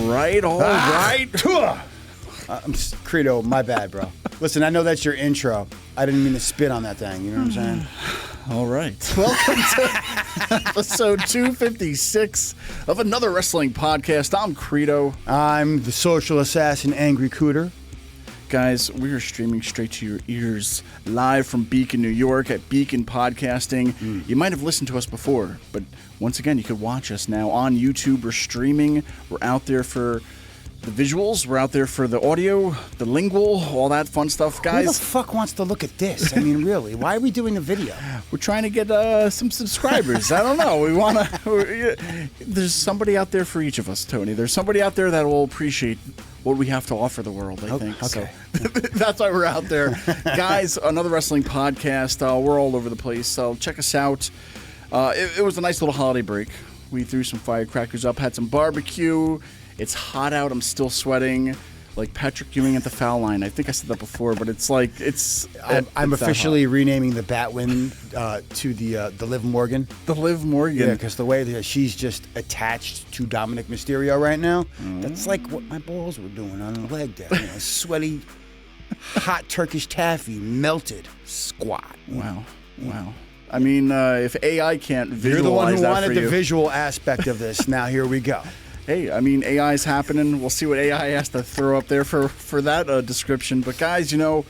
right. Credo, my bad, bro. Listen, I know that's your intro. I didn't mean to spit on that thing. You know what I'm saying? All right. Welcome to episode 256 of another wrestling podcast. I'm Credo. I'm the social assassin, Angry Cooter. Guys, we are streaming straight to your ears live from Beacon, New York at Beacon Podcasting. You might have listened to us before, but once again, you could watch us now on YouTube. We're streaming. We're out there for the visuals. We're out there for the audio, the lingual, all that fun stuff, guys. Who the fuck wants to look at this? I mean, really, why are we doing the video? We're trying to get some subscribers. I don't know. We want to. There's somebody out there for each of us, Tony. There's somebody out there that will appreciate what we have to offer the world, I think. Okay. So that's why we're out there. Guys, another wrestling podcast. We're all over the place, so check us out. It was a nice little holiday break. We threw some firecrackers up, had some barbecue. It's hot out. I'm still sweating like Patrick Ewing at the foul line. I think I said that before, but it's like I'm officially renaming the Batwoman to the Liv Morgan. The Liv Morgan. Yeah, because the way that she's just attached to Dominic Mysterio right now, that's like what my balls were doing on the leg there. You know, sweaty, hot Turkish taffy, melted squat. Wow. I mean, if AI can't visualize You're the one who that wanted for the you. visual aspect of this. Now here we go. Hey, I mean, AI's happening. We'll see what AI has to throw up there for that description. But guys, you know,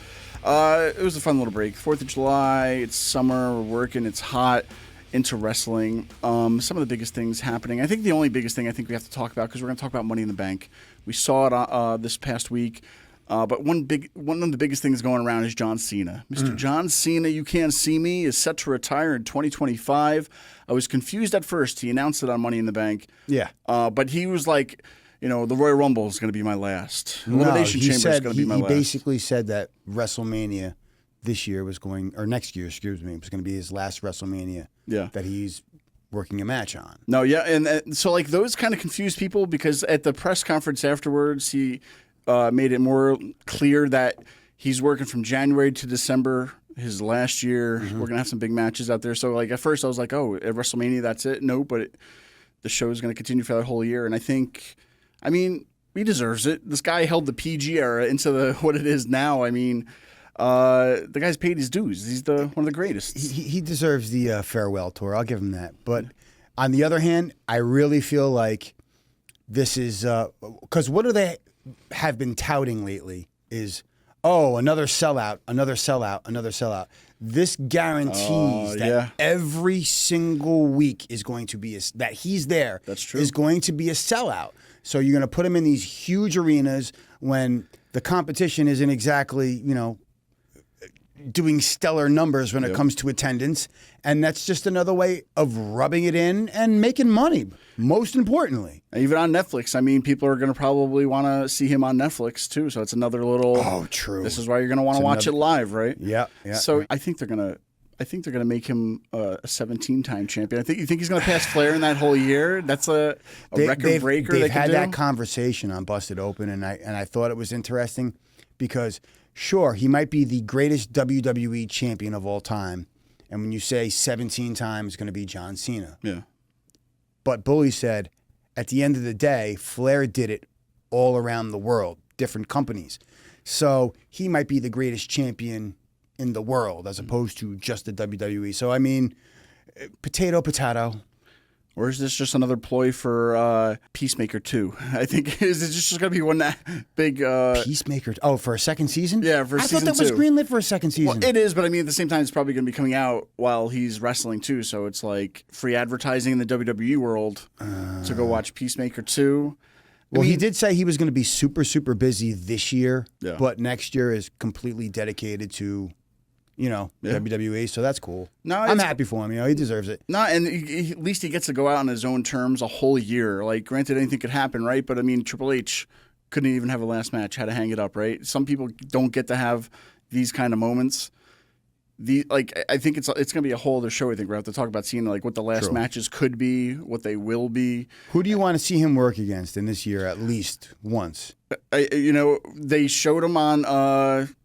it was a fun little break. 4th of July, it's summer, we're working, it's hot, into wrestling. Some of the biggest things happening. I think the only biggest thing I think we have to talk about, because we're going to talk about Money in the Bank. We saw it this past week. But one of the biggest things going around is John Cena. Mr. John Cena, You Can't See Me, is set to retire in 2025. I was confused at first. He announced it on Money in the Bank. Yeah. But he was like, you know, the Royal Rumble is going to be my last. Elimination Chamber is going to be my last. He basically said that WrestleMania this year was going, or next year, excuse me, was going to be his last WrestleMania that he's working a match on. No, yeah. And so, like, those kind of confused people because at the press conference afterwards, he made it more clear that he's working from January to December, his last year. We're going to have some big matches out there. So, like, at first I was like, oh, at WrestleMania, that's it? No, but the show is going to continue for that whole year. And I think, I mean, he deserves it. This guy held the PG era into what it is now. I mean, the guy's paid his dues. He's one of the greatest. He deserves the farewell tour. I'll give him that. But on the other hand, I really feel like this is because what do they have been touting lately is, another sellout, another sellout, another sellout. This guarantees that every single week is going to be that he's there. That's true. Is going to be a sellout. So you're going to put him in these huge arenas when the competition isn't exactly, you know, doing stellar numbers when it comes to attendance. And that's just another way of rubbing it in and making money, most importantly. Even on Netflix. I mean, people are going to probably want to see him on Netflix, too. So it's another little... Oh, true. This is why you're going to want to watch it live, right? Yeah. So I think they're going to make him a 17-time champion. You think he's going to pass Flair in that whole year? That's a record breaker. They've had that conversation on Busted Open, and I thought it was interesting because... Sure, he might be the greatest WWE champion of all time. And when you say 17 times, it's going to be John Cena. Yeah. But Bully said, at the end of the day, Flair did it all around the world, different companies. So he might be the greatest champion in the world as opposed to just the WWE. So, I mean, potato. Or is this just another ploy for Peacemaker 2? I think, is it just going to be one big... Peacemaker? Oh, for a second season? Yeah, for season 2. I thought that was greenlit for a second season. Well, it is, but I mean, at the same time, it's probably going to be coming out while he's wrestling too. So it's like free advertising in the WWE world to go watch Peacemaker 2. Well, he did say he was going to be super, super busy this year, Yeah. but next year is completely dedicated to... WWE, so that's cool. No, I'm happy for him. You know, he deserves it. No, and at least he gets to go out on his own terms a whole year. Like, granted, anything could happen, right? But I mean, Triple H couldn't even have a last match, had to hang it up, right? Some people don't get to have these kind of moments. I think it's gonna be a whole other show. I think we have to talk about seeing like what the last True. matches could be, what they will be. Who do you want to see him work against in this year at least once? They showed him on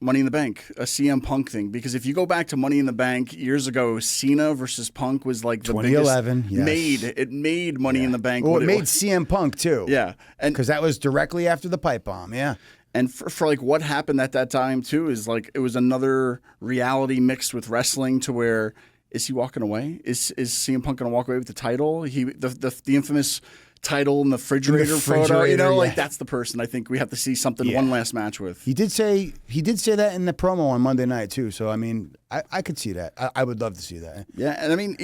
Money in the Bank, a CM Punk thing. Because if you go back to Money in the Bank years ago, Cena versus Punk was like the 2011, biggest. yes. It made Money in the Bank. Well, what it made was. CM Punk too. Yeah, and Because that was directly after the pipe bomb. Yeah. And for like what happened at that time too is like it was another reality mixed with wrestling to where is he walking away? Is CM Punk going to walk away with the title? The infamous title in the refrigerator photo, like yeah. that's the person I think we have to see something one last match with. He did say that in the promo on Monday night too. So I mean, I could see that. I would love to see that. Yeah, and I mean,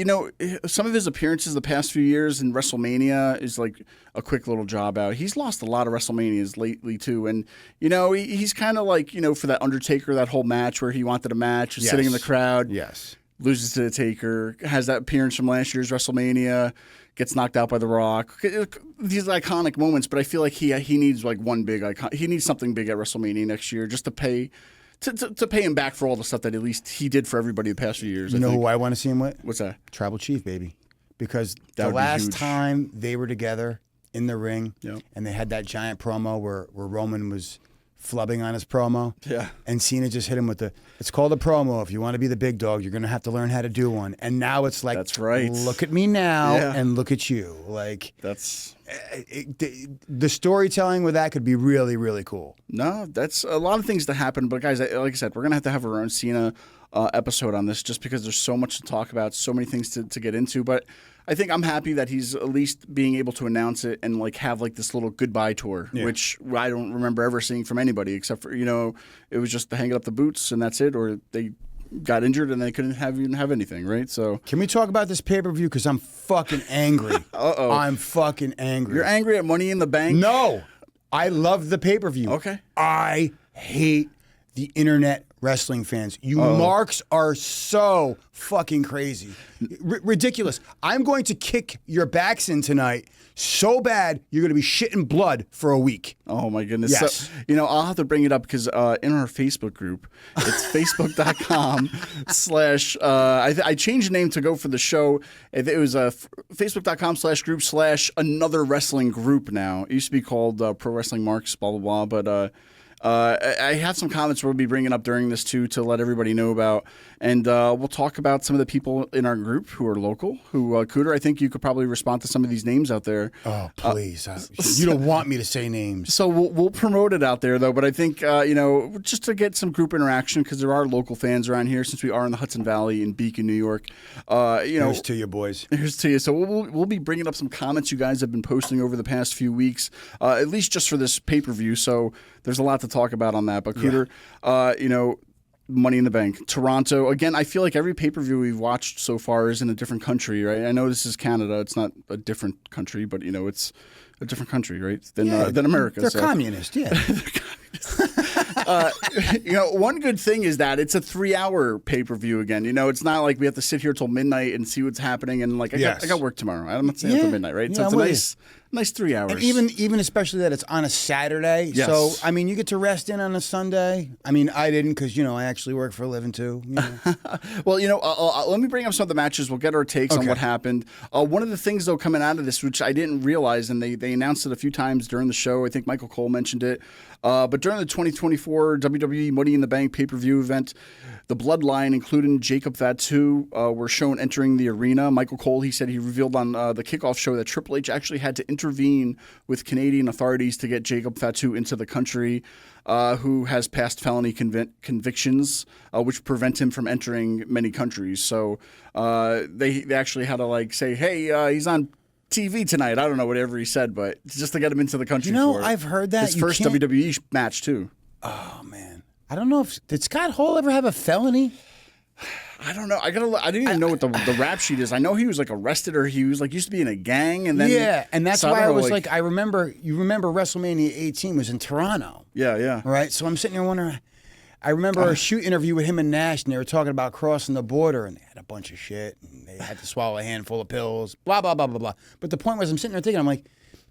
some of his appearances the past few years in WrestleMania is like a quick little job out. He's lost a lot of WrestleManias lately too, and he's kind of like for that Undertaker, that whole match where he wanted a match, was sitting in the crowd, Yes. loses to the Taker, has that appearance from last year's WrestleMania, gets knocked out by The Rock. These iconic moments, but I feel like he needs like one big icon. He needs something big at WrestleMania next year just to pay. To pay him back for all the stuff that at least he did for everybody the past few years. You know who I want to see him with? What's that? Tribal Chief, baby. Because That the would be last huge. time they were together in the ring, Yep. and they had that giant promo where Roman was flubbing on his promo. Yeah. And Cena just hit him with it's called a promo. If you want to be the big dog, you're going to have to learn how to do one. And now it's like, That's right. Look at me now Yeah. and look at you. Like, That's the storytelling with that could be really, really cool. no, that's a lot of things to happen. But guys, like I said, we're gonna have to have our own Cena episode on this, just because there's so much to talk about, so many things to get into. But I think I'm happy that he's at least being able to announce it and like have like this little goodbye tour, which I don't remember ever seeing from anybody except for it was just to hang up the boots and that's it, or they got injured and they couldn't even have anything, right? So Can we talk about this pay-per-view? Because I'm fucking angry. Uh-oh. I'm fucking angry. you're angry at Money in the Bank? No, I love the pay-per-view. Okay. I hate the internet wrestling fans. You marks are so fucking crazy. Ridiculous. I'm going to kick your backs in tonight so bad you're going to be shitting blood for a week. Oh my goodness. Yes. So, I'll have to bring it up because in our Facebook group, it's facebook.com/ I changed the name to go for the show. It was facebook.com/group/ another wrestling group now. It used to be called Pro Wrestling Marks, blah, blah, blah. But I have some comments we'll be bringing up during this too to let everybody know about. And we'll talk about some of the people in our group who are local, who, Cooter, I think you could probably respond to some of these names out there. Oh, please. You don't want me to say names. So we'll promote it out there, though. But I think, just to get some group interaction, because there are local fans around here, since we are in the Hudson Valley in Beacon, New York. Here's to you, boys. Here's to you. So we'll be bringing up some comments you guys have been posting over the past few weeks, at least just for this pay-per-view. So there's a lot to talk about on that. But Cooter, Money in the Bank, Toronto. Again, I feel like every pay-per-view we've watched so far is in a different country, right? I know this is Canada. It's not a different country, but, it's a different country, right, than America. They're communist, yeah. One good thing is that it's a 3-hour pay-per-view again. It's not like we have to sit here till midnight and see what's happening. And like, I got work tomorrow. I'm not saying until midnight, right? So Yeah, it's a nice 3 hours. And even especially that it's on a Saturday. Yes. So, I mean, you get to rest in on a Sunday. I mean, I didn't because, I actually work for a living too. Well, let me bring up some of the matches. We'll get our takes on what happened. One of the things, though, coming out of this, which I didn't realize, and they announced it a few times during the show. I think Michael Cole mentioned it. But during the 2024 WWE Money in the Bank pay-per-view event, the Bloodline, including Jacob Fatu, were shown entering the arena. Michael Cole, he said he revealed on the kickoff show that Triple H actually had to intervene with Canadian authorities to get Jacob Fatu into the country, who has past felony convictions, which prevent him from entering many countries. So they actually had to say, hey, he's on TV tonight. I don't know whatever he said, but just to get him into the country. For it. I've heard that. His first WWE match too. Oh man, I don't know if did Scott Hall ever have a felony? I don't know. I didn't even know what the rap sheet is. I know he was arrested, or he was used to be in a gang, and then and that's why I was I remember. You remember WrestleMania 18 was in Toronto. Yeah. Right. So I'm sitting here wondering. I remember a shoot interview with him and Nash, and they were talking about crossing the border, and they had a bunch of shit, and they had to swallow a handful of pills, blah, blah, blah, blah, blah. But the point was, I'm sitting there thinking, I'm like,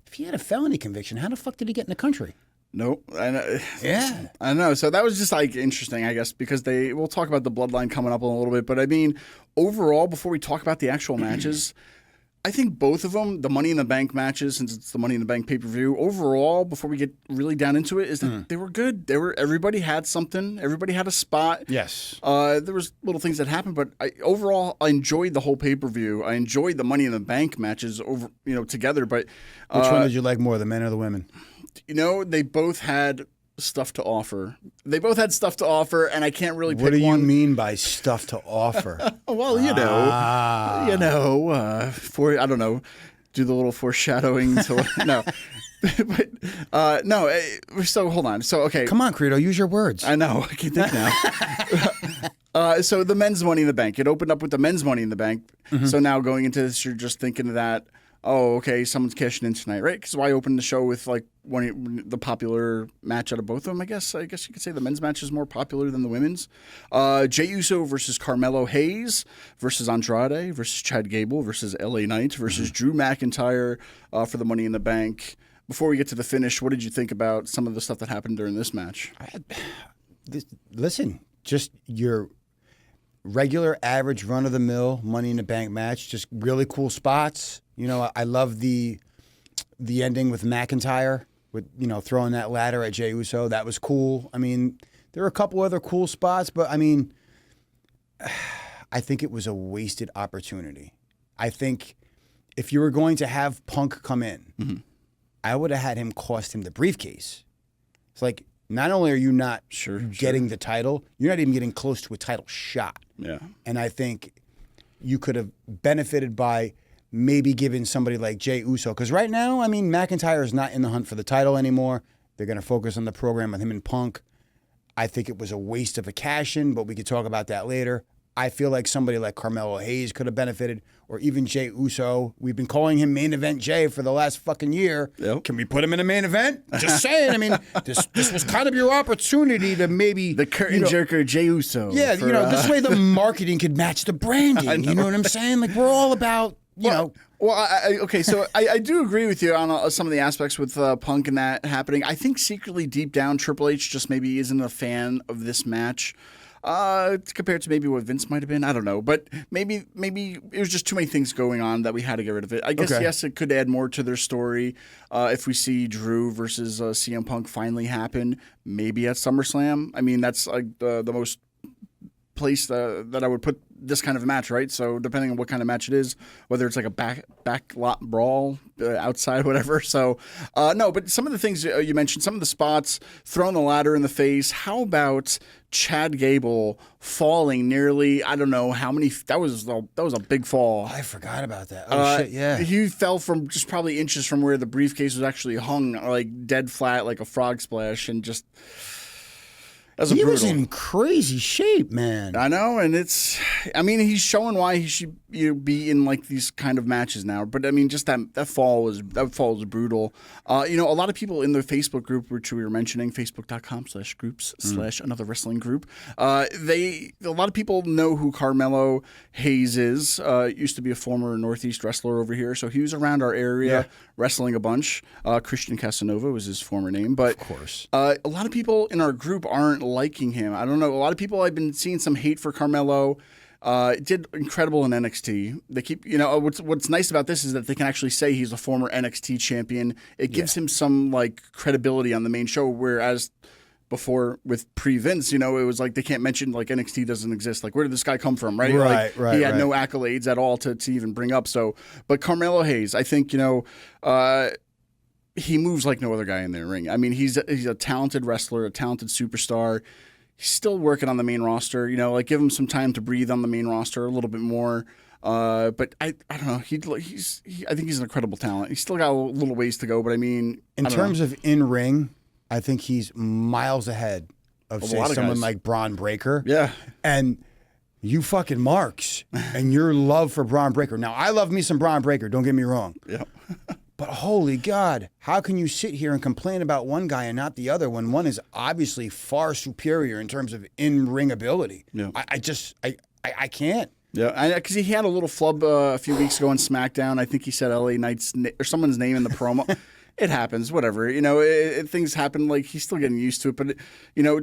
if he had a felony conviction, how the fuck did he get in the country? Nope. I know. Yeah. I know. So that was just like interesting, I guess, because we'll talk about the bloodline coming up in a little bit. But I mean, overall, before we talk about the actual matches, I think both of them, the Money in the Bank matches, since it's the Money in the Bank pay-per-view, overall, before we get really down into it, is that they were good. Everybody had something. Everybody had a spot. Yes. There was little things that happened, but overall, I enjoyed the whole pay-per-view. I enjoyed the Money in the Bank matches together. But Which one did you like more, the men or the women? They both had stuff to offer. They both had stuff to offer, and I can't really pick What do you one. mean by stuff to offer? Well, I don't know, do the little foreshadowing to no. But no. So hold on. So okay, Come on, Credo, use your words. I know. I can't think now. So the men's Money in the Bank. It opened up with the men's Money in the Bank. So now going into this, you're just thinking that, oh, okay, someone's cashing in tonight, right? Because why open the show with like the popular match out of both of them? I guess you could say the men's match is more popular than the women's. Jey Uso versus Carmelo Hayes versus Andrade versus Chad Gable versus LA Knight versus Drew McIntyre for the Money in the Bank. Before we get to the finish, what did you think about some of the stuff that happened during this match? Listen, just your regular, average, run-of-the-mill Money in the Bank match. Just really cool spots. I love the ending with McIntyre with throwing that ladder at Jey Uso. That was cool. I mean, there were a couple other cool spots, but I mean, I think it was a wasted opportunity. I think if you were going to have Punk come in, I would have had him cost him the briefcase. It's like, not only are you not getting the title, you're not even getting close to a title shot. Yeah. And I think you could have benefited by maybe giving somebody like Jey Uso. Because right now, I mean, McIntyre is not in the hunt for the title anymore. They're going to focus on the program with him and Punk. I think it was a waste of a cash-in, but we could talk about that later. I feel like somebody like Carmelo Hayes could have benefited, or even Jey Uso. We've been calling him Main Event Jay for the last fucking year. Yep. Can we put him in a main event? Just saying. I mean, this was kind of your opportunity to maybe... The curtain jerker Jey Uso. Yeah, this way the marketing could match the branding. You know what I'm saying? Like, we're all about... Well, okay, so I do agree with you on some of the aspects with Punk and that happening. I think secretly, deep down, Triple H just maybe isn't a fan of this match compared to maybe what Vince might have been. I don't know, but maybe it was just too many things going on that we had to get rid of it. I guess, yes, it could add more to their story if we see Drew versus CM Punk finally happen, lot at SummerSlam. I mean, that's like the most place that I would put this kind of a match, right? So depending on what kind of match it is, whether it's like a back lot brawl outside, whatever. So no, but some of the things you mentioned, some of the spots, throwing the ladder in the face. How about Chad Gable falling nearly? I don't know how many. That was a big fall. I forgot about that. Oh shit, yeah. He fell from just probably inches from where the briefcase was actually hung, like dead flat, like a frog splash, and just. He was in crazy shape, man. I know, and he's showing why he should be in like these kind of matches now. But I mean, just that fall was brutal. A lot of people in the Facebook group, which we were mentioning, facebook.com/groups/another wrestling group. A lot of people know who Carmelo Hayes is. Used to be a former Northeast wrestler over here, so he was around our area wrestling a bunch. Christian Casanova was his former name, but of course, a lot of people in our group aren't liking him. I don't know. A lot of people, I've been seeing some hate for Carmelo. Did incredible in NXT. They keep, what's nice about this is that they can actually say he's a former NXT champion. It gives him some like credibility on the main show, whereas before with pre-Vince, it was like they can't mention like NXT doesn't exist. Like, where did this guy come from, right? Right. He had no accolades at all to even bring up. So, but Carmelo Hayes, I think, he moves like no other guy in the ring. I mean, he's a talented wrestler, a talented superstar. He's still working on the main roster. Give him some time to breathe on the main roster a little bit more. But I don't know. I think he's an incredible talent. He's still got a little ways to go. But I mean, in terms of in ring, I think he's miles ahead of say someone like Braun Breaker. Yeah, and. You fucking marks and your love for Braun Breaker. Now, I love me some Braun Breaker. Don't get me wrong. Yeah. But holy God, how can you sit here and complain about one guy and not the other when one is obviously far superior in terms of in-ring ability? Yeah. I can't. Yeah, because he had a little flub a few weeks ago on SmackDown. I think he said LA Knight's or someone's name in the promo. it happens, whatever. Things happen. Like, he's still getting used to it, but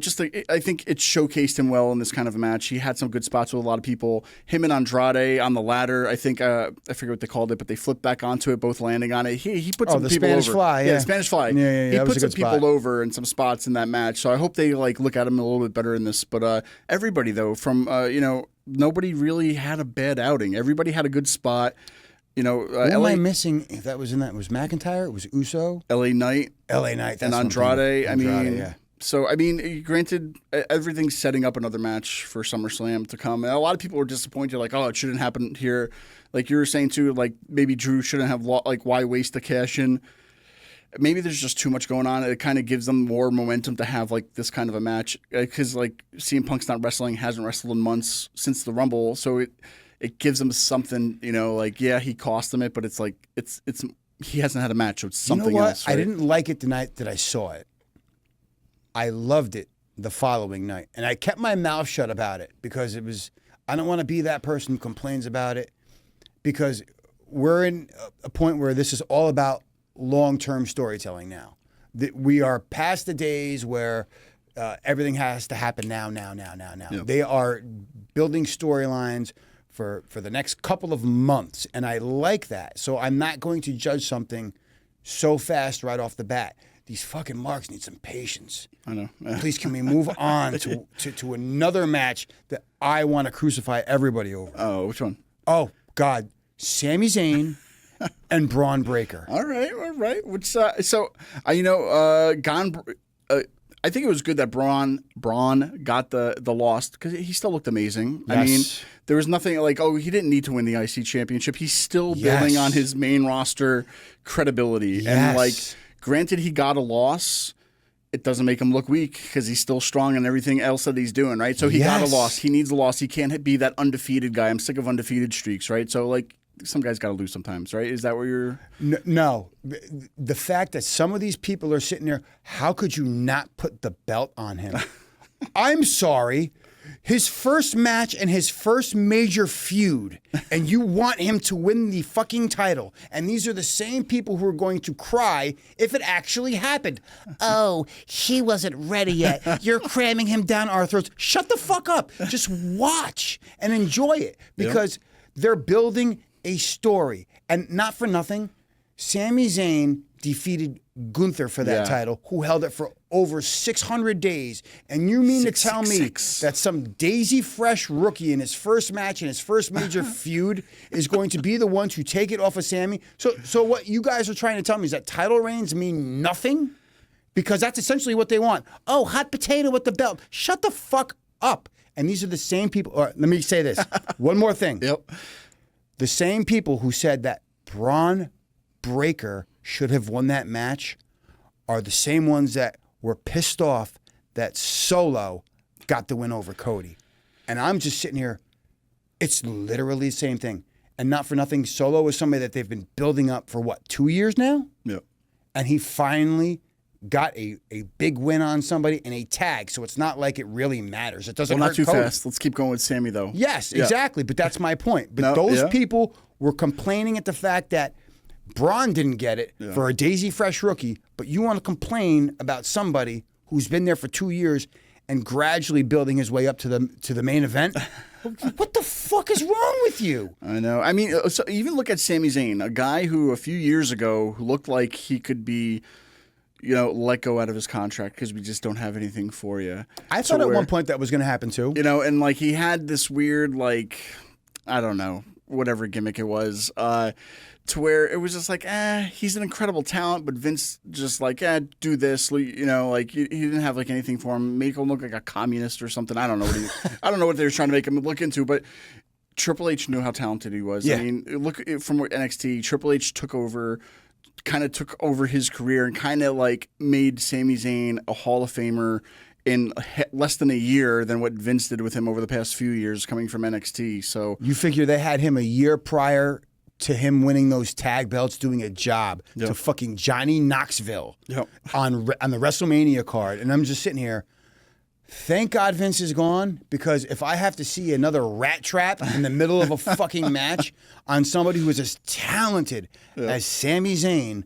just like, I think it showcased him well in this kind of a match. He had some good spots with a lot of people. Him and Andrade on the ladder. I think I forget what they called it, but they flipped back onto it, both landing on it. He put some the people Spanish over. Fly, the Spanish Fly. Yeah, he that was put a some good people spot. over in some spots in that match. So I hope they look at him a little bit better in this. But everybody though, from nobody really had a bad outing. Everybody had a good spot. Who am I missing? If that was in that, it was McIntyre. It was Uso. LA Knight. LA Knight. And That's Andrade. yeah. So, granted, everything's setting up another match for SummerSlam to come. And a lot of people were disappointed, like, oh, it shouldn't happen here. Like you were saying, too, like, maybe Drew shouldn't have, why waste the cash in? Maybe there's just too much going on. It kind of gives them more momentum to have, like, this kind of a match. Because, like, CM Punk's not wrestling, hasn't wrestled in months since the Rumble. So it gives them something, yeah, he cost them it, but it's like, it's he hasn't had a match, so it's something else. Right? I didn't like it the night that I saw it. I loved it the following night. And I kept my mouth shut about it because I don't want to be that person who complains about it, because we're in a point where this is all about long-term storytelling now. We are past the days where everything has to happen now. Yep. They are building storylines for the next couple of months, and I like that. So I'm not going to judge something so fast right off the bat. These fucking marks need some patience. I know. Please, can we move on to another match that I want to crucify everybody over? Oh, which one? Oh, God. Sami Zayn and Braun Breaker. All right. Which I think it was good that Braun got the loss because he still looked amazing. Yes. I mean, there was nothing like, oh, he didn't need to win the IC championship. He's still building on his main roster credibility. Yes. And like, granted, he got a loss. It doesn't make him look weak because he's still strong in everything else that he's doing, right? So he got a loss. He needs a loss. He can't be that undefeated guy. I'm sick of undefeated streaks, right? So like, some guys got to lose sometimes, right? Is that where you're? No. The fact that some of these people are sitting there, how could you not put the belt on him? I'm sorry. His first match and his first major feud, and you want him to win the fucking title. And these are the same people who are going to cry if it actually happened. Oh, he wasn't ready yet. You're cramming him down our throats. Shut the fuck up. Just watch and enjoy it, because they're building a story. And not for nothing, Sami Zayn defeated Gunther for that title, who held it for over 600 days. And you mean to tell me that some daisy fresh rookie in his first match and his first major feud is going to be the one to take it off of Sami? So what you guys are trying to tell me is that title reigns mean nothing? Because that's essentially what they want. Oh, hot potato with the belt. Shut the fuck up. And these are the same people. Let me say this. One more thing. Yep. The same people who said that Braun Breaker should have won that match are the same ones that were pissed off that Solo got the win over Cody. And I'm just sitting here, it's literally the same thing. And not for nothing, Solo is somebody that they've been building up for, 2 years now? Yep. And he finally got a big win on somebody in a tag, so it's not like it really matters. It doesn't hurt not too Cody. fast. Let's keep going with Sammy, though. Yes, exactly. But that's my point. But No, those yeah. people were complaining at the fact that Braun didn't get it for a daisy fresh rookie, but you want to complain about somebody who's been there for 2 years and gradually building his way up to the main event. What the fuck is wrong with you? I know. I mean, so even look at Sami Zayn, a guy who a few years ago who looked like he could be, let go out of his contract because we just don't have anything for you. I thought at one point that was going to happen too. And like he had this weird, like, I don't know, whatever gimmick it was, to where it was just like, he's an incredible talent, but Vince just like, do this, like he didn't have like anything for him, make him look like a communist or something. I don't know I don't know what they were trying to make him look into, but Triple H knew how talented he was. Yeah. I mean, look from NXT, Triple H took over his career and kind of like made Sami Zayn a Hall of Famer in less than a year than what Vince did with him over the past few years coming from NXT. So you figure they had him a year prior to him winning those tag belts, doing a job to fucking Johnny Knoxville on the WrestleMania card. And I'm just sitting here, thank God Vince is gone, because if I have to see another rat trap in the middle of a fucking match on somebody who is as talented as Sami Zayn,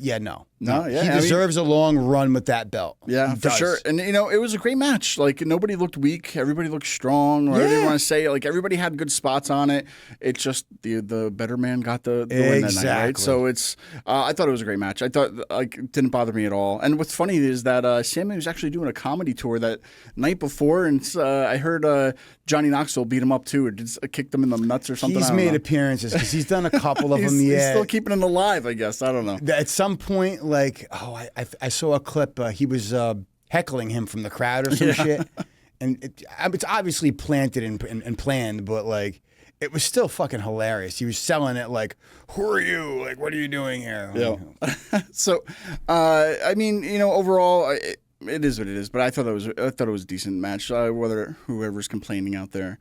Yeah, no. No, yeah, He I mean- deserves a long run with that belt. Yeah, He for does. sure. And, it was a great match. Like, nobody looked weak. Everybody looked strong. Or whatever you Yeah. want to say. Like, everybody had good spots on it. It just, the better man got the win that night, right? Exactly. So it's, I thought it was a great match. I thought, like, it didn't bother me at all. And what's funny is that Sammy was actually doing a comedy tour that night before. And I heard Johnny Knoxville beat him up, too, or kicked him in the nuts or something. He's I don't made know. appearances because he's done a couple of them. He's Yeah, still keeping it alive, I guess. I don't know. at some point, like, I saw a clip. He was heckling him from the crowd or some shit, and it's obviously planted and planned, but like, it was still fucking hilarious. He was selling it like, "Who are you? Like, what are you doing here?" Yeah. So, I mean, overall, it is what it is. But I thought it was a decent match. Whether whoever's complaining out there.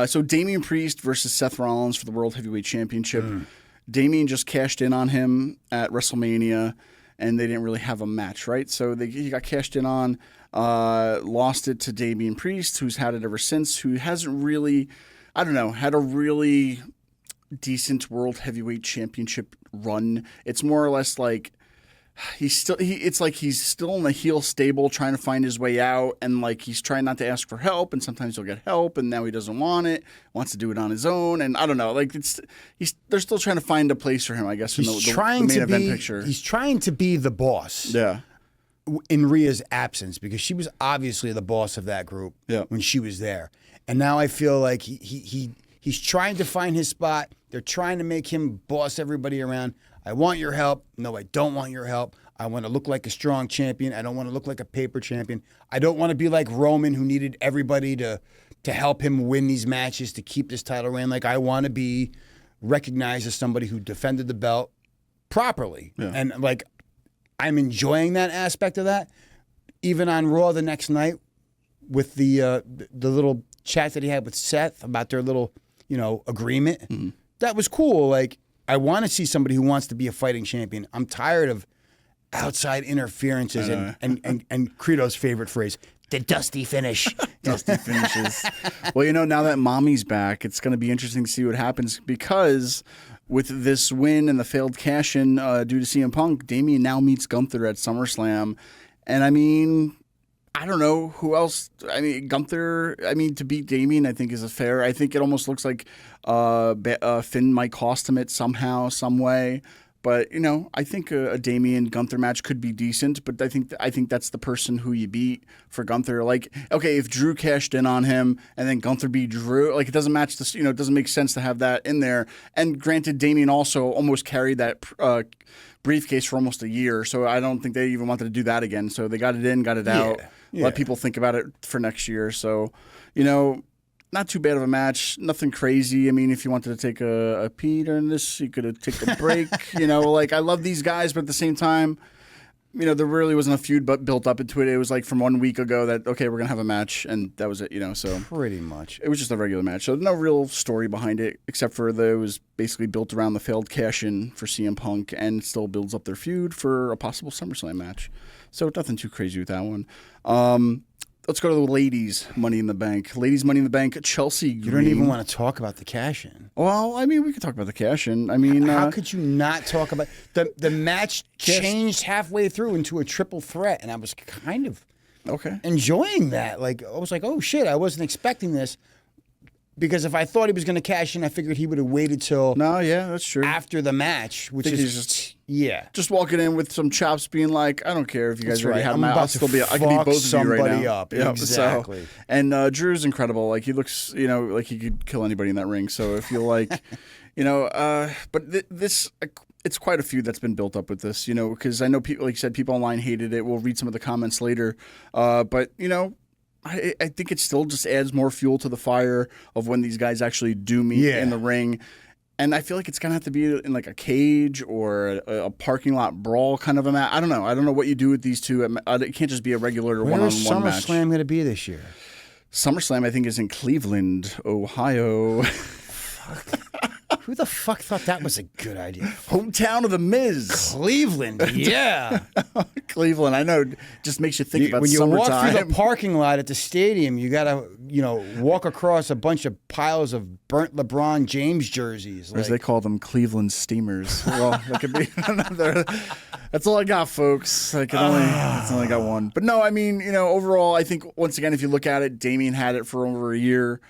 So Damian Priest versus Seth Rollins for the World Heavyweight Championship. Damian just cashed in on him at WrestleMania, and they didn't really have a match, right? So he got cashed in on, lost it to Damian Priest, who's had it ever since, who hasn't really, I don't know, had a really decent World Heavyweight Championship run. It's more or less like it's like he's still in the heel stable trying to find his way out, and like he's trying not to ask for help, and sometimes he'll get help, and now he doesn't want it, wants to do it on his own, and I don't know, like they're still trying to find a place for him, I guess, in the main event picture. He's trying to be the boss. Yeah. In Rhea's absence, because she was obviously the boss of that group when she was there, and now I feel like he's trying to find his spot. They're trying to make him boss everybody around. I want your help. No, I don't want your help. I want to look like a strong champion. I don't want to look like a paper champion. I don't want to be like Roman, who needed everybody to help him win these matches to keep this title reign. Like, I want to be recognized as somebody who defended the belt properly. Yeah. And like, I'm enjoying that aspect of that. Even on Raw the next night with the little chat that he had with Seth about their little, agreement. Mm-hmm. That was cool. Like, I want to see somebody who wants to be a fighting champion. I'm tired of outside interferences and Credo's favorite phrase, the dusty finish. Dusty finishes. Well, now that Mommy's back, it's going to be interesting to see what happens, because with this win and the failed cash-in due to CM Punk, Damian now meets Gunther at SummerSlam. And I mean, I don't know who else. I mean, Gunther, to beat Damian, I think is fair. I think it almost looks like Finn might cost him it somehow, some way. But, I think a Damian Gunther match could be decent, but I think that's the person who you beat for Gunther. Like, okay, if Drew cashed in on him and then Gunther beat Drew, like, it doesn't match this, it doesn't make sense to have that in there. And granted, Damian also almost carried that briefcase for almost a year, so I don't think they even wanted to do that again. So they got it in, got it out. Yeah. Let people think about it for next year. So, not too bad of a match. Nothing crazy. I mean, if you wanted to take a pee during this, you could have taken a break. Like, I love these guys, but at the same time, there really wasn't a feud but built up into it. It was like from 1 week ago that, okay, we're going to have a match, and that was it, so. Pretty much. It was just a regular match. So no real story behind it, except for that it was basically built around the failed cash-in for CM Punk, and still builds up their feud for a possible SummerSlam match. So nothing too crazy with that one. Let's go to the ladies' Money in the Bank. Ladies' Money in the Bank, Chelsea Green. You don't even want to talk about the cash-in. Well, we could talk about the cash-in. How could you not talk about the match? Changed halfway through into a triple threat, and I was kind of enjoying that. Like, I was like, oh shit, I wasn't expecting this. Because if I thought he was going to cash in, I figured he would have waited till that's true. After the match, which is just walking in with some chops, being like, I don't care if you guys already had him. I can be both of you right now. Up. Yep, exactly. So, and Drew's incredible. Like, he looks, like he could kill anybody in that ring. So if you like, but this. It's quite a feud that's been built up with this, because I know people, like you said, people online hated it. We'll read some of the comments later, but I think it still just adds more fuel to the fire of when these guys actually do meet in the ring. And I feel like it's going to have to be in like a cage or a parking lot brawl kind of a match. I don't know. I don't know what you do with these two. It can't just be a regular one-on-one match. Where is SummerSlam going to be this year? SummerSlam, I think, is in Cleveland, Ohio. Who the fuck thought that was a good idea? Hometown of the Miz. Cleveland, yeah. Cleveland, I know. Just makes you think about when you summertime. walk through the parking lot at the stadium, you got to, walk across a bunch of piles of burnt LeBron James jerseys. Or as they call them, Cleveland Steamers. Well, that could be another. That's all I got, folks. That's only got one. But no, I mean, overall, I think once again, if you look at it, Damian had it for over a year.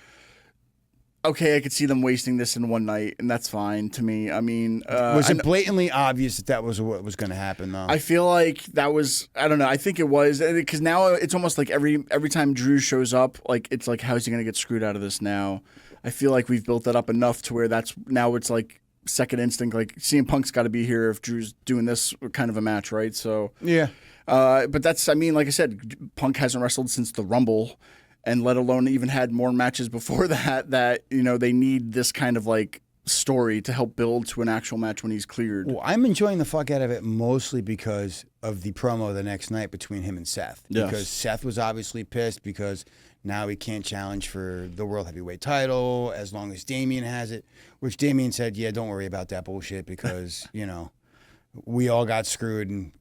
Okay, I could see them wasting this in one night, and that's fine to me. I mean, was it blatantly obvious that was what was going to happen, though? I feel like that was, I don't know. I think it was, because now it's almost like every time Drew shows up, like it's like, how's he going to get screwed out of this now? I feel like we've built that up enough to where now it's like second instinct. Like CM Punk's got to be here if Drew's doing this kind of a match, right? So yeah. But that's, I mean, like I said, Punk hasn't wrestled since the Rumble. And let alone even had more matches before that they need this kind of like story to help build to an actual match when he's cleared. Well, I'm enjoying the fuck out of it mostly because of the promo the next night between him and Seth. Yes. Because Seth was obviously pissed because now he can't challenge for the World Heavyweight title as long as Damian has it, which Damian said, yeah, don't worry about that bullshit because, we all got screwed and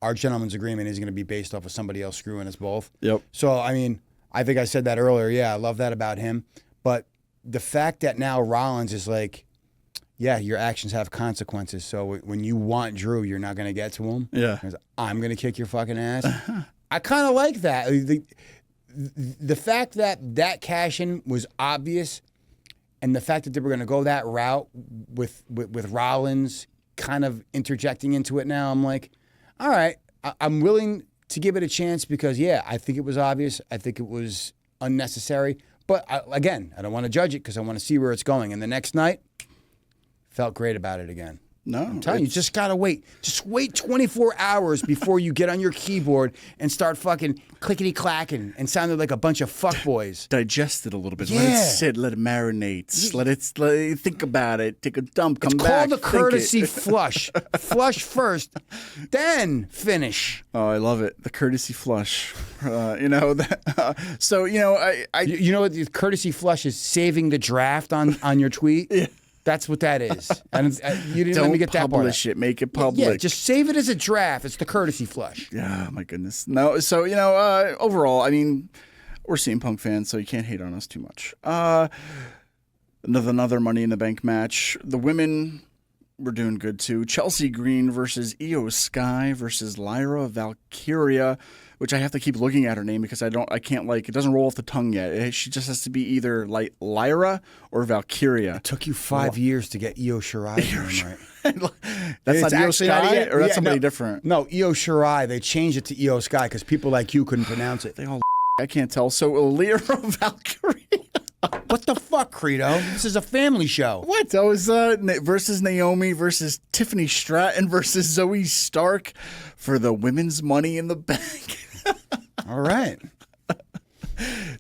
our gentleman's agreement is going to be based off of somebody else screwing us both. Yep. So, I mean, I think I said that earlier. Yeah, I love that about him. But the fact that now Rollins is like, yeah, your actions have consequences. So when you want Drew, you're not going to get to him. Yeah. I'm going to kick your fucking ass. I kind of like that. The fact that cash-in was obvious and the fact that they were going to go that route with Rollins kind of interjecting into it now, I'm like, all right, I'm willing to give it a chance because, yeah, I think it was obvious. I think it was unnecessary. But, again, I don't want to judge it because I want to see where it's going. And the next night, felt great about it again. No. I'm telling you, just got to wait. Just wait 24 hours before you get on your keyboard and start fucking clickety-clacking and sounding like a bunch of fuckboys. Digest it a little bit. Yeah. Let it sit. Let it marinate. Let it think about it. Take a dump. Come It's back. called a courtesy flush. Flush first, then finish. Oh, I love it. The courtesy flush. So, you know, You know what the courtesy flush is? Saving the draft on your tweet? Yeah. That's what that is. And you didn't don't let me get that part. publish it. Make it public. Yeah, just save it as a draft. It's the courtesy flush. Yeah, my goodness. No, so, overall, I mean, we're CM Punk fans, so you can't hate on us too much. Another Money in the Bank match. The women were doing good, too. Chelsea Green versus Io Sky versus Lyra Valkyria, which I have to keep looking at her name because I can't it doesn't roll off the tongue yet. She just has to be either like Lyra or Valkyria. It took you 5 years to get Io Shirai's name right. That's It's not Io actually Sky, not- or that's yeah, somebody no. different? No, Io Shirai. They changed it to Io Sky because people like you couldn't pronounce it. They all I can't tell. So Lyra Valkyria. What the fuck, Credo? This is a family show. What? That was versus Naomi versus Tiffany Stratton versus Zoe Stark for the women's Money in the Bank. All right.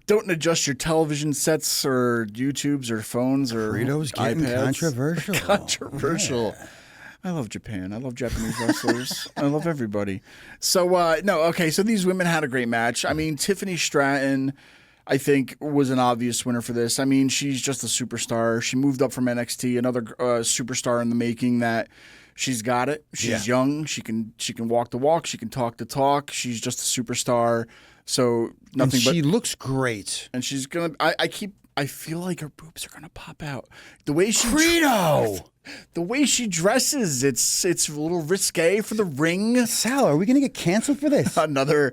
Don't adjust your television sets or YouTubes or phones or Credo's getting iPads. controversial. Controversial. Yeah. I love Japan. I love Japanese wrestlers. I love everybody. So, so these women had a great match. I mean, Tiffany Stratton, I think, was an obvious winner for this. I mean, she's just a superstar. She moved up from NXT, another superstar in the making that she's got it. She's young. She can walk the walk. She can talk the talk. She's just a superstar. So nothing She looks great. and she's going to I feel like her boobs are going to pop out. The way she Credo! The way she dresses, it's a little risque for the ring. Sal, are we going to get canceled for this? Another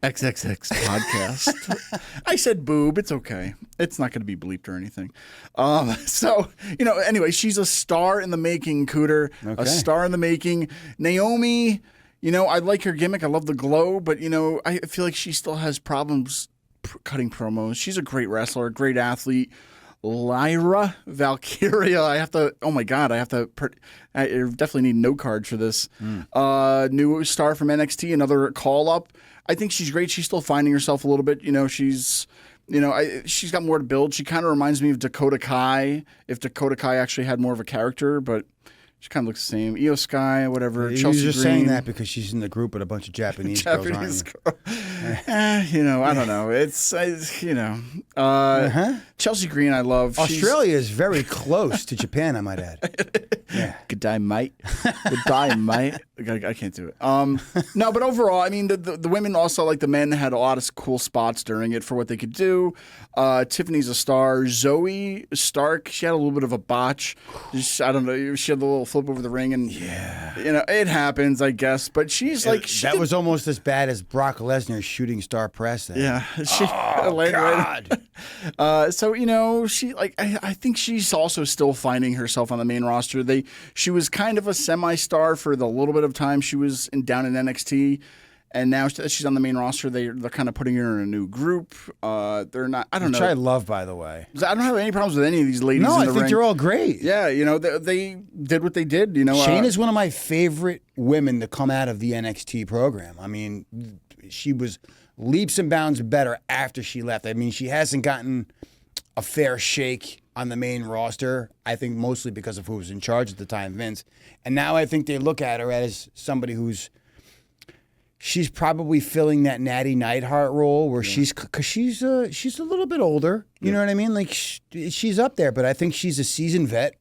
XXX podcast. I said boob. It's okay. It's not going to be bleeped or anything. Anyway, she's a star in the making, Cooter. Okay. A star in the making. Naomi, I like her gimmick. I love the glow, but, I feel like she still has problems cutting promos. She's a great wrestler, a great athlete. Lyra Valkyria. I definitely need no card for this. New star from NXT, another call up. I think she's great. She's still finding herself a little bit. She's got more to build. She kind of reminds me of Dakota Kai, if Dakota Kai actually had more of a character, but she kind of looks the same. Io Sky, whatever. You're Chelsea just Green. saying that because she's in the group with a bunch of Japanese girls, aren't Japanese you? girl. I don't know. Chelsea Green, I love. Australia is very close to Japan, I might add. Good day, mate. Good day, mate. I can't do it. No, but overall, I mean, the women also, like the men, had a lot of cool spots during it for what they could do. Tiffany's a star. Zoe Stark, she had a little bit of a botch. I don't know. She had the little flip over the ring, and it happens, I guess. But she's like, that was almost as bad as Brock Lesnar's shooting star press. Then. Yeah. God. So she I think she's also still finding herself on the main roster. She was kind of a semi-star for the little bit of time she was down in NXT, and now she's on the main roster. They're kind of putting her in a new group. They're not. I don't know. Which I love, by the way. I don't have any problems with any of these ladies. No, in the I think ring. they're all great. Yeah, they did what they did. Shayna is one of my favorite women to come out of the NXT program. I mean, she was leaps and bounds better after she left. I mean, she hasn't gotten a fair shake on the main roster, I think mostly because of who was in charge at the time, Vince. And now I think they look at her as somebody she's probably filling that Natty Neidhart role where she's a little bit older. You know what I mean? Like she's up there, but I think she's a seasoned vet.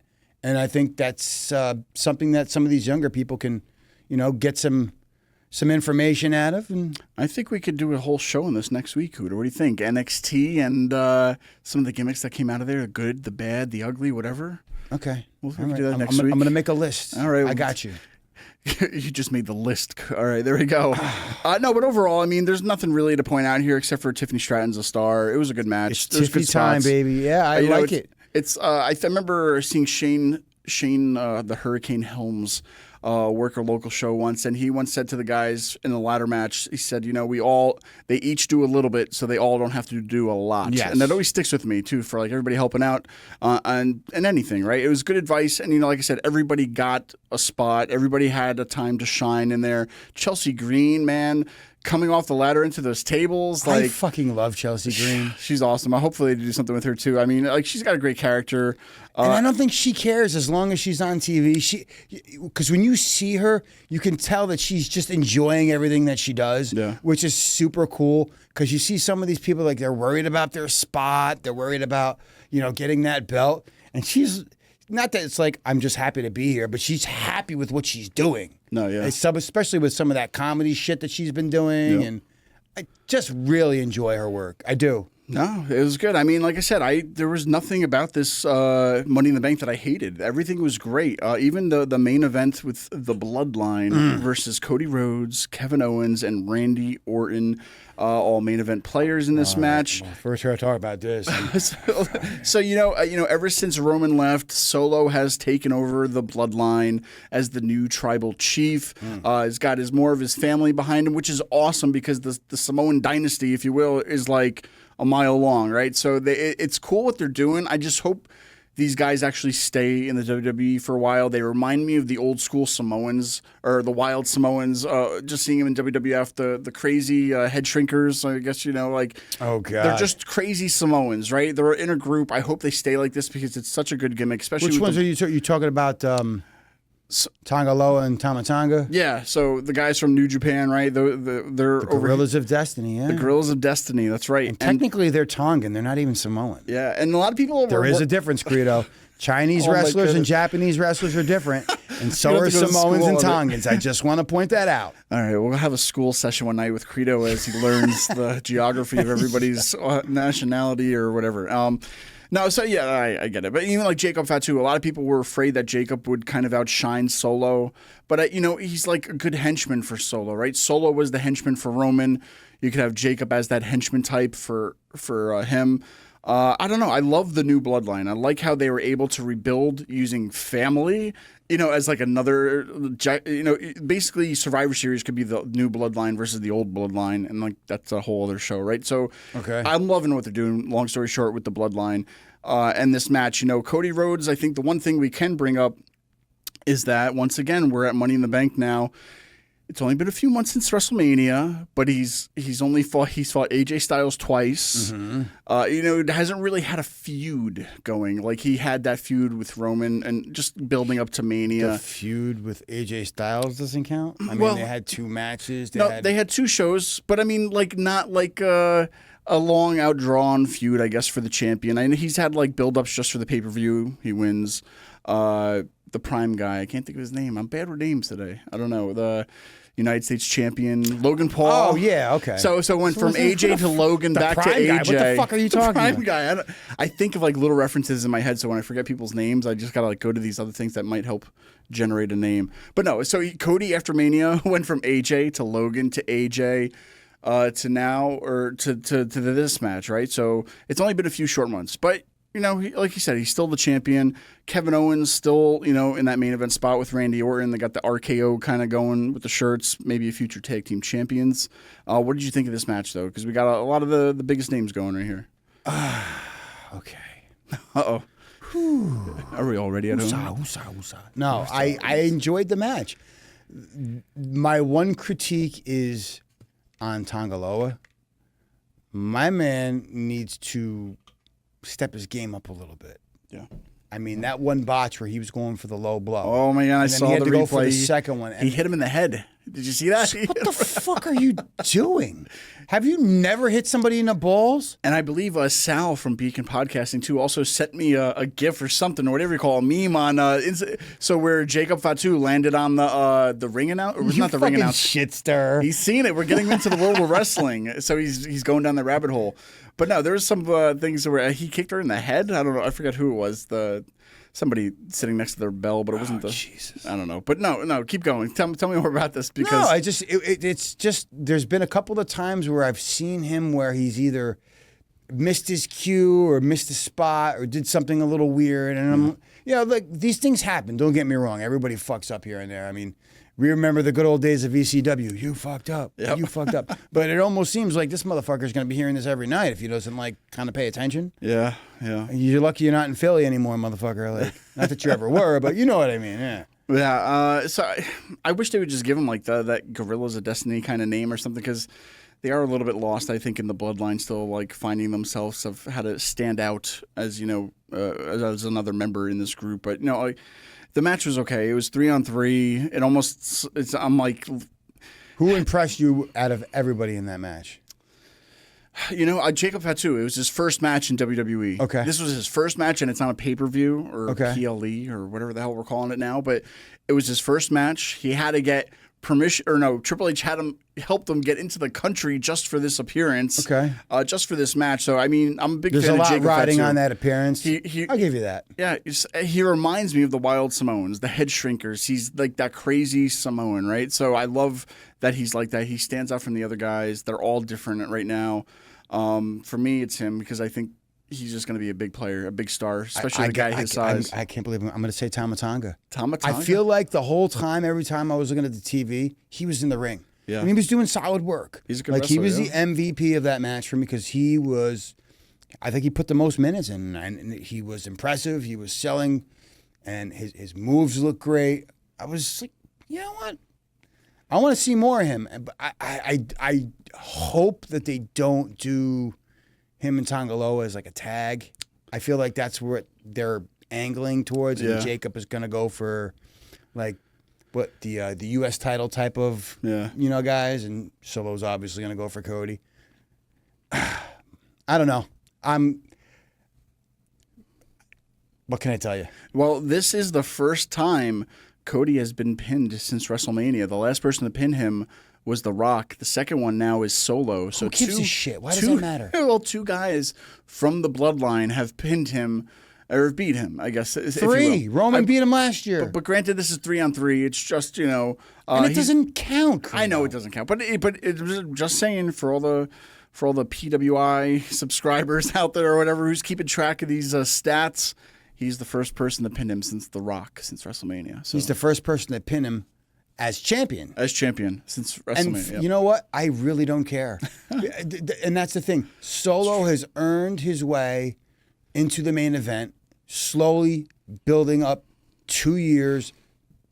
And I think that's something that some of these younger people can, get some information out of. And I think we could do a whole show on this next week, Hooter. What do you think? NXT and some of the gimmicks that came out of there, the good, the bad, the ugly, whatever. Okay. We can do that next week. I'm going to make a list. All right. I got you. You just made the list. All right, there we go. No, but overall, I mean, there's nothing really to point out here except for Tiffany Stratton's a star. It was a good match. It's Tiffany time, baby. Yeah, I like it. It's I remember seeing Shane the Hurricane Helms work a local show once, and he once said to the guys in the ladder match, he said, they each do a little bit, so they all don't have to do a lot. Yes. And that always sticks with me too, for like everybody helping out and anything, right? It was good advice, and like I said, everybody got a spot, everybody had a time to shine in there. Chelsea Green, man, coming off the ladder into those tables, I fucking love Chelsea Green. She's awesome. Hopefully they do something with her too. I mean, like she's got a great character. And I don't think she cares as long as she's on TV. Because when you see her, you can tell that she's just enjoying everything that she does, which is super cool. Because you see some of these people, like they're worried about their spot, they're worried about getting that belt, and she's not that it's like I'm just happy to be here, but she's happy with what she's doing. No, yeah, especially with some of that comedy shit that she's been doing, and I just really enjoy her work. I do. No, it was good. I mean, like I said, there was nothing about this Money in the Bank that I hated. Everything was great. Even the main event with the Bloodline versus Cody Rhodes, Kevin Owens, and Randy Orton, all main event players in this match. Well, first, we're talk about this. So ever since Roman left, Solo has taken over the Bloodline as the new tribal chief. He's got more of his family behind him, which is awesome because the Samoan dynasty, if you will, is like a mile long, right? So it's cool what they're doing. I just hope these guys actually stay in the WWE for a while. They remind me of the old school Samoans or the wild Samoans. Just seeing them in WWF, the crazy head shrinkers. I guess oh god, they're just crazy Samoans, right? They're in a group. I hope they stay like this because it's such a good gimmick. Especially which ones are you talking about? Tonga Loa and Tama Tonga? Yeah, so the guys from New Japan, right? They're the Gorillas of Destiny, yeah. The Gorillas of Destiny, that's right. And technically they're Tongan, they're not even Samoan. Yeah, and a lot of people... There is a difference, Credo. Chinese wrestlers and Japanese wrestlers are different, and so are Samoans and Tongans. I just want to point that out. All right, we'll have a school session one night with Credo as he learns the geography of everybody's nationality or whatever. No, so yeah, I get it. But even like Jacob Fatu, a lot of people were afraid that Jacob would kind of outshine Solo. But, he's like a good henchman for Solo, right? Solo was the henchman for Roman. You could have Jacob as that henchman type for him. I don't know. I love the new Bloodline. I like how they were able to rebuild using family, as like another, basically Survivor Series could be the new Bloodline versus the old Bloodline. And like, that's a whole other show, right? So I'm loving what they're doing, long story short, with the Bloodline and this match. Cody Rhodes, I think the one thing we can bring up is that once again, we're at Money in the Bank now. It's only been a few months since WrestleMania, but he's fought AJ Styles twice. Mm-hmm. It hasn't really had a feud going. Like he had that feud with Roman and just building up to Mania. The feud with AJ Styles doesn't count? I mean, they had two matches. They had two shows, but I mean, like not like a long outdrawn feud, I guess, for the champion. I know he's had like build-ups just for the pay-per-view. He wins. the Prime guy. I can't think of his name. I'm bad with names today. I don't know. The United States champion Logan Paul. Oh yeah, okay. So it went from AJ to Logan back to Prime guy? AJ. What the fuck are you talking Prime about? guy. I think of like little references in my head, so when I forget people's names, I just gotta like go to these other things that might help generate a name. But no, so Cody after Mania went from AJ to Logan to AJ to now or to this match, right? So it's only been a few short months, but. Like you said, he's still the champion. Kevin Owens still, in that main event spot with Randy Orton. They got the RKO kind of going with the shirts, maybe a future tag team champions. What did you think of this match, though? Because we got a lot of the biggest names going right here. Okay. Uh-oh. Are we already at home? No, I enjoyed the match. My one critique is on Tongaloa. My man needs to step his game up a little bit. Yeah. I mean, that one botch where he was going for the low blow. Oh, my God, I saw the replay. He had to go for the second one. He hit him in the head. Did you see that? What the fuck are you doing? Have you never hit somebody in the balls? And I believe Sal from Beacon Podcasting, too, also sent me a GIF or something, or whatever you call a meme on so where Jacob Fatu landed on the ring announce. Or not the ring announce. Shit stir. He's seen it. We're getting him into the world of wrestling. So he's going down the rabbit hole. But no, there was some things where he kicked her in the head. I don't know. I forgot who it was. Somebody sitting next to their bell, but it wasn't Jesus. I don't know. But no, keep going. Tell me more about this because no, it's just there's been a couple of times where I've seen him where he's either missed his cue or missed a spot or did something a little weird, and I'm like these things happen. Don't get me wrong. Everybody fucks up here and there. I mean. We remember the good old days of ECW. You fucked up. Yep. You fucked up. But it almost seems like this motherfucker's going to be hearing this every night if he doesn't, kind of pay attention. Yeah. You're lucky you're not in Philly anymore, motherfucker. Not that you ever were, but you know what I mean. Yeah. Yeah. So I wish they would just give him, that Gorillas of Destiny kind of name or something because they are a little bit lost, I think, in the bloodline still, finding themselves of how to stand out as, as another member in this group. But, the match was okay. It was 3-on-3. I'm like, who impressed you out of everybody in that match? Jacob Fatu. It was his first match in WWE. Okay, this was his first match, and it's on a pay-per-view or okay. PLE or whatever the hell we're calling it now. But it was his first match. He had to get permission, or no, Triple H helped him get into the country just for this appearance. Okay, just for this match. So I'm a big There's fan a of Jacob lot riding Fatu. on that appearance. I'll give you that. Yeah, he reminds me of the Wild Samoans, the Head Shrinkers. He's like that crazy Samoan, right? So I love that he's like that. He stands out from the other guys. They're all different right now. For me, it's him because I think he's just going to be a big player, a big star, especially a guy his size. I can't believe I'm going to say Tama Tonga. Tama Tonga? I feel like the whole time, every time I was looking at the TV, he was in the ring. Yeah. And he was doing solid work. He's a good wrestler, he was the MVP of that match for me because he was, I think he put the most minutes in, and he was impressive. He was selling, and his moves looked great. I was like, you know what? I want to see more of him. But I hope that they don't do him and Tongaloa as a tag. I feel like that's what they're angling towards, and Jacob is going to go for the U.S. title type of guys, and Solo's obviously going to go for Cody. I don't know. What can I tell you? Well, this is the first time Cody has been pinned since WrestleMania. The last person to pin him was The Rock. The second one now is Solo. So who gives a shit? Why does that matter? Well, two guys from the bloodline have pinned him or beat him, I guess. Three. Roman beat him last year. But granted, this is 3-on-3. It's just, and it doesn't count. I know it doesn't count. But it was just saying for all the PWI subscribers out there or whatever who's keeping track of these stats, he's the first person to pin him since The Rock, since WrestleMania. So. He's the first person to pin him as champion. As champion since WrestleMania. And you know what? I really don't care. And that's the thing. Solo has earned his way into the main event, slowly building up 2 years,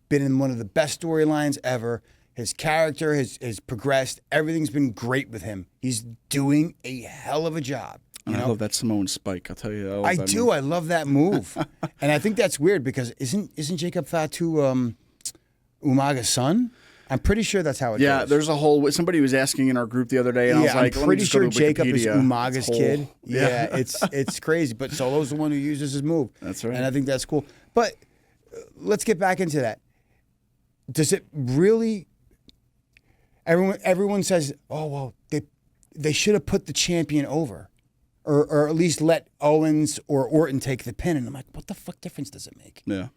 been in one of the best storylines ever. His character has progressed. Everything's been great with him. He's doing a hell of a job. I love that Samoan spike. I'll tell you. I do. Move. I love that move. And I think that's weird because isn't Jacob Fatu Umaga's son? I'm pretty sure that's how it goes. Yeah, there's a whole. Somebody was asking in our group the other day, and I was like, I'm pretty sure Jacob is Umaga's whole, kid. Yeah, it's crazy. But Solo's the one who uses his move. That's right. And I think that's cool. But let's get back into that. Does it really? Everyone says, "Oh well, they should have put the champion over, or at least let Owens or Orton take the pin." And I'm like, what the fuck difference does it make? Yeah.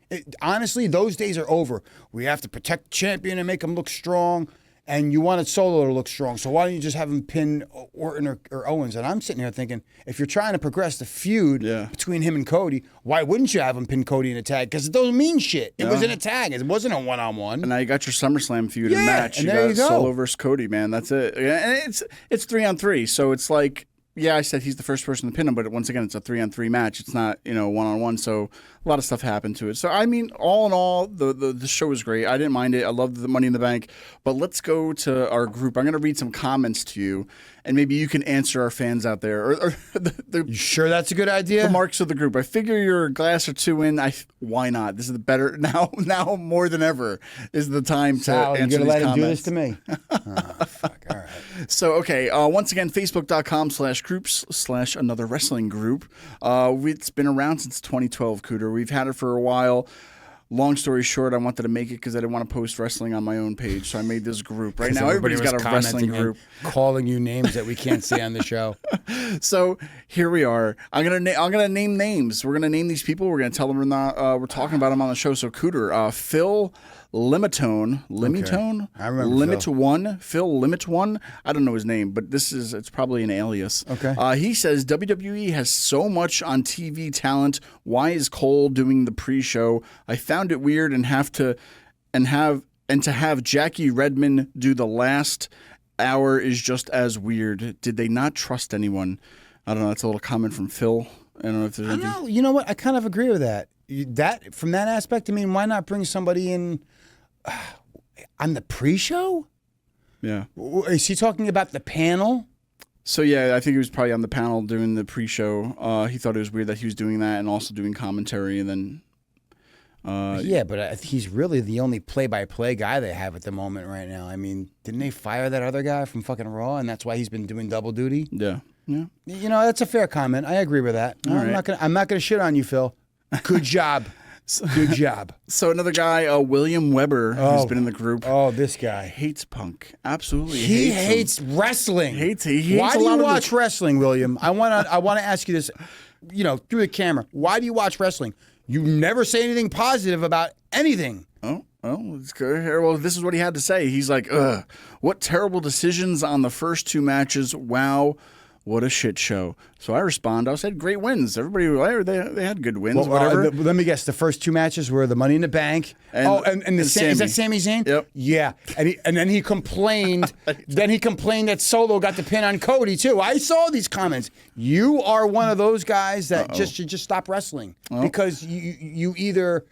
Honestly, those days are over. We have to protect the champion and make him look strong. And you wanted Solo to look strong, so why don't you just have him pin Orton or Owens? And I'm sitting here thinking, if you're trying to progress the feud between him and Cody, why wouldn't you have him pin Cody in a tag? Because it doesn't mean shit. It was in a tag. It wasn't a one-on-one. And now you got your SummerSlam feud and match. And you there got you go. Solo versus Cody, man. That's it. And it's 3-on-3, so it's like, yeah, I said he's the first person to pin him, but once again, it's a 3-on-3 match. It's not, one-on-one, so a lot of stuff happened to it. So, I mean, all in all, the show was great. I didn't mind it. I loved the Money in the Bank. But let's go to our group. I'm going to read some comments to you, and maybe you can answer our fans out there. Or you sure that's a good idea? The marks of the group. I figure you're a glass or two in. Why not? This is the better, now more than ever, is the time to answer these comments. You're going to let him do this to me? Oh, fuck. All right. So, okay, once again, facebook.com/groups/another wrestling group. It's been around since 2012, Cooter. We've had it for a while. Long story short, I wanted to make it because I didn't want to post wrestling on my own page, so I made this group. Right now, everybody's got a wrestling group. Calling you names that we can't say on the show. So here we are. I'm gonna name names. We're gonna name these people. We're gonna tell them we're talking about them on the show. So Cooter, Phil Limitone. Okay. I remember Phil Limit One. I don't know his name, but it's probably an alias. Okay. He says WWE has so much on TV talent. Why is Cole doing the pre-show? I found it weird to have Jackie Redmond do the last hour is just as weird. Did they not trust anyone? I don't know. That's a little comment from Phil. I don't know if there's anything. No, you know what? I kind of agree with that. From that aspect, I mean, why not bring somebody in on the pre-show? Yeah. Is he talking about the panel? So, yeah, I think he was probably on the panel doing the pre-show. He thought it was weird that he was doing that and also doing commentary and then... yeah, but he's really the only play-by-play guy they have at the moment right now. I mean, didn't they fire that other guy from fucking Raw, and that's why he's been doing double duty? Yeah. Yeah. You know, that's a fair comment. I agree with that. I'm not gonna shit on you, Phil. Good job. Good job. So another guy, William Weber, who's been in the group. Oh, this guy hates Punk. Absolutely, he hates wrestling. He hates Why do you watch wrestling, William? I want to ask you this. Through the camera. Why do you watch wrestling? You never say anything positive about anything. Oh, well, it's good. Well, this is what he had to say. He's like, ugh, what terrible decisions on the first two matches. Wow, what a shit show. So I respond. I said, great wins. Everybody, they had good wins, whatever. Let me guess. The first two matches were the Money in the Bank. And is that Sami Zayn? Yep. Yeah. And then he complained. That Solo got the pin on Cody, too. I saw these comments. You are one of those guys that should just stop wrestling. Because you either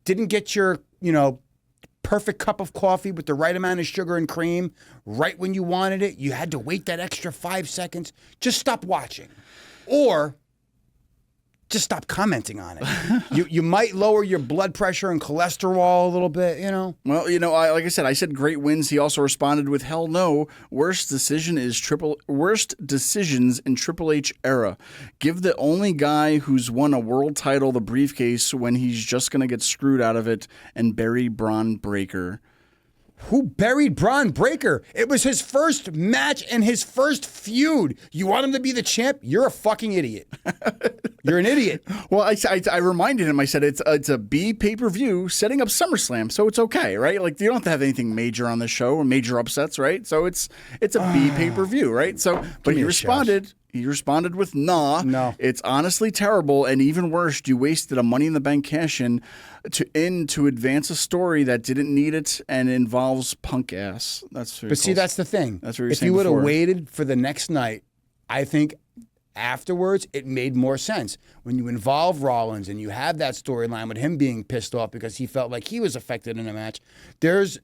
didn't get your, perfect cup of coffee with the right amount of sugar and cream right when you wanted it. You had to wait that extra 5 seconds. Just stop watching. Or just stop commenting on it. You might lower your blood pressure and cholesterol a little bit, Well, like I said great wins. He also responded with, hell no, worst decisions in Triple H era. Give the only guy who's won a world title the briefcase when he's just going to get screwed out of it and bury Braun Breaker. Who buried Braun Breaker? It was his first match and his first feud. You want him to be the champ? You're a fucking idiot. You're an idiot. Well, I reminded him. I said it's a B pay-per-view setting up SummerSlam, so it's okay, right? Like you don't have to have anything major on the show or major upsets, right? So it's a B pay-per-view, right? So, but he responded. He responded with, no, it's honestly terrible, and even worse, you wasted a Money in the Bank cash-in to advance a story that didn't need it and involves Punk ass. That's the thing. That's what you're saying. If you would have waited for the next night, I think afterwards it made more sense. When you involve Rollins and you have that storyline with him being pissed off because he felt like he was affected in a match, there's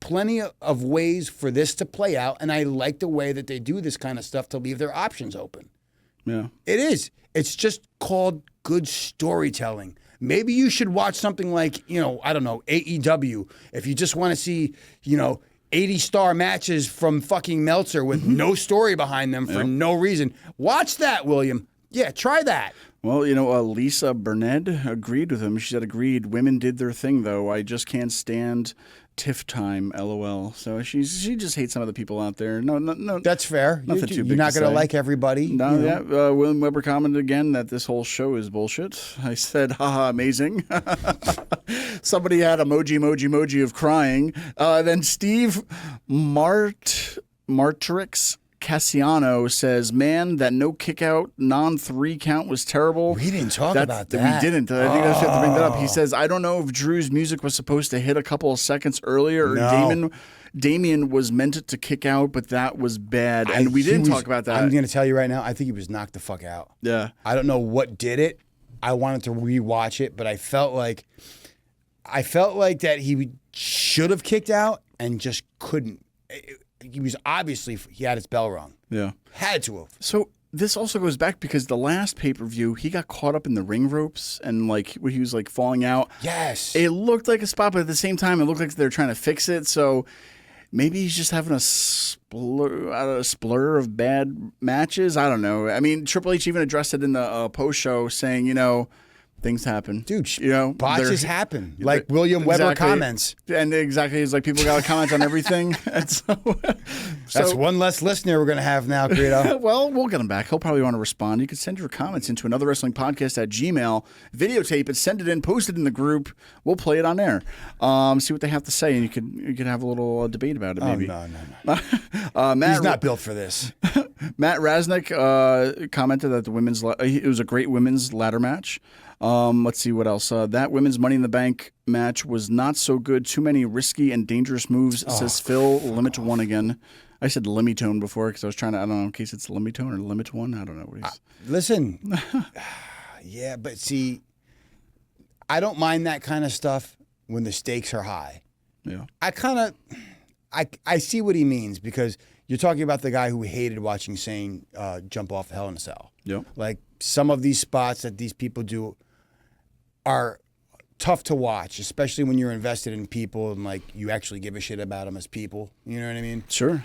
plenty of ways for this to play out, and I like the way that they do this kind of stuff to leave their options open. Yeah. It is. It's just called good storytelling. Maybe you should watch something like, I don't know, AEW. If you just want to see, 80-star matches from fucking Meltzer with no story behind them for no reason. Watch that, William. Yeah, try that. Well, Lisa Burnett agreed with him. She said, agreed. Women did their thing, though. I just can't stand TIFF time, LOL. So she just hates some of the people out there. No. That's fair. Nothing too big You're not to going to say. like everybody. No, yeah. William Weber commented again that this whole show is bullshit. I said, haha, amazing. Somebody had emoji of crying. Then Steve Martrix Cassiano says, man, that no kick out, non-3 count was terrible. We didn't talk about that. We didn't. I think I have to bring that up. He says, I don't know if Drew's music was supposed to hit a couple of seconds earlier or No. Damien was meant to kick out, but that was bad. And we didn't talk about that. I'm going to tell you right now, I think he was knocked the fuck out. Yeah. I don't know what did it. I wanted to rewatch it, but I felt like that he should have kicked out and just couldn't. He was obviously, he had his bell rung. Yeah. Had to have. So this also goes back because the last pay-per-view, he got caught up in the ring ropes and when he was falling out. Yes. It looked like a spot, but at the same time, it looked like they're trying to fix it. So maybe he's just having a splur of bad matches. I don't know. I mean, Triple H even addressed it in the post-show saying, things happen. Dude, botches botches happen. Like William Weber comments. And exactly, it's like people got to comment on everything. And That's one less listener we're going to have now, Credo. Well, we'll get him back. He'll probably want to respond. You can send your comments into Another Wrestling Podcast at Gmail. Videotape it, send it in, post it in the group. We'll play it on air. See what they have to say, and you could have a little debate about it, maybe. No. Matt, He's not built for this. Matt Rasnick commented that it was a great women's ladder match. Let's see what else. That women's Money in the Bank match was not so good. Too many risky and dangerous moves, says Phil. Limit one again. I said Limitone before because I was trying to, I don't know, in case it's Limitone or Limit one. I don't know what he's. Listen. Yeah, but see, I don't mind that kind of stuff when the stakes are high. Yeah. I see what he means because you're talking about the guy who hated watching Sane jump off Hell in a Cell. Yep. Like some of these spots that these people do are tough to watch, especially when you're invested in people and you actually give a shit about them as people. You know what I mean? Sure.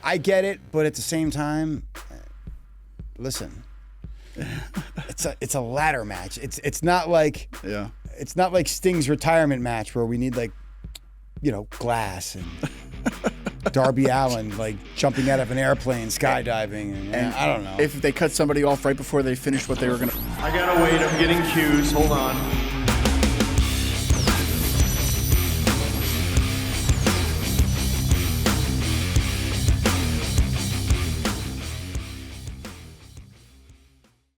I get it, but at the same time, listen, it's a ladder match. It's not like it's not like Sting's retirement match where we need Glass and Darby Allin jumping out of an airplane, skydiving, and I don't know. If they cut somebody off right before they finished what they were going to. I gotta wait, I'm getting cues, hold on.